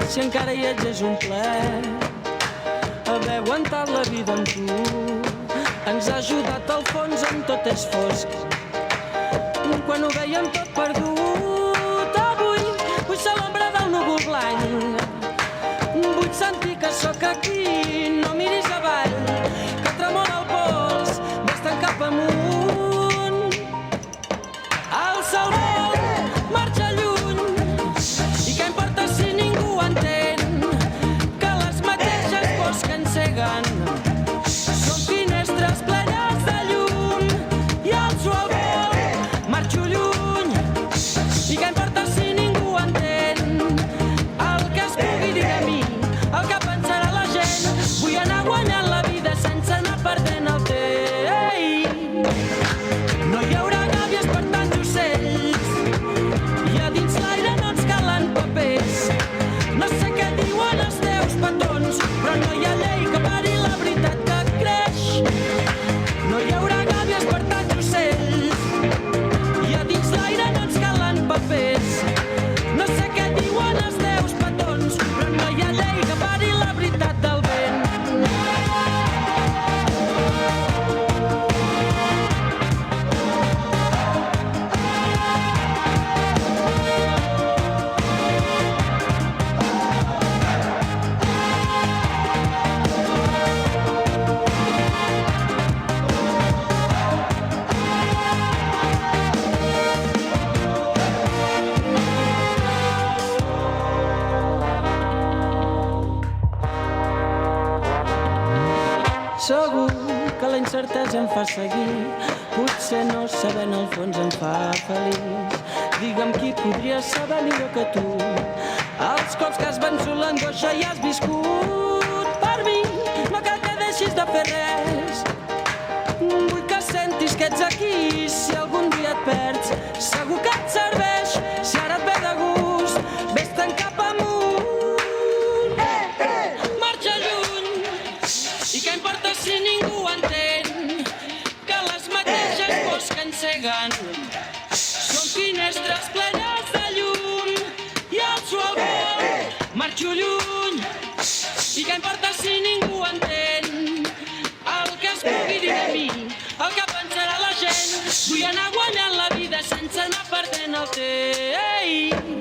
si encara hi ets és un plaer haver aguantat la vida amb tu. Ens ha ajudat al fons on tot és fosc, quan ho veiem tot perdut. Avui vull celebrar del núvol blanc, vull sentir que sóc aquí. No miris avall, que tremola el pols, vés-te'n cap amunt. Alça el vol, marxa lluny, i què importa si ningú entén que les mateixes pors que enceguen són finestres plenes de llum. I alço el vol, marxo lluny, i què importa si ningú entén el que es pugui dir de mi, el que pensarà la gent. Vull anar guanyant la vida sense anar perdent el temps. No hi haurà gàbies per tants ocells, i a dins l'aire no ens calen papers. No sé què diuen els teus petons, però no hi ha llei que pari la veritat que creix. No hi haurà gàbies per tants ocells, i a dins l'aire no ens calen papers. No sé què diuen els teus petons, però no hi ha llei que pari la veritat del vent. Segur que la incertesa em fa seguir, potser no saber en el fons em fa feliç. Digue'm qui podria saber millor que tu els cops que has vençut l'angoixa i has viscut per mi. No cal que deixis de fer res, vull que sentis que ets aquí. Si algun dia et perds, segur que et serveix. Si ara et ve de gust, vés-te'n cap amunt. Marxa lluny, i què importa si ningú entén que les mateixes pors que enceguen són finestres plenes de llum. I alço el vol, marxo lluny, i què importa si ningú entén el que es pugui dir de mi, el que pensarà la gent. Vull anar guanyant la vida sense anar perdent el temps.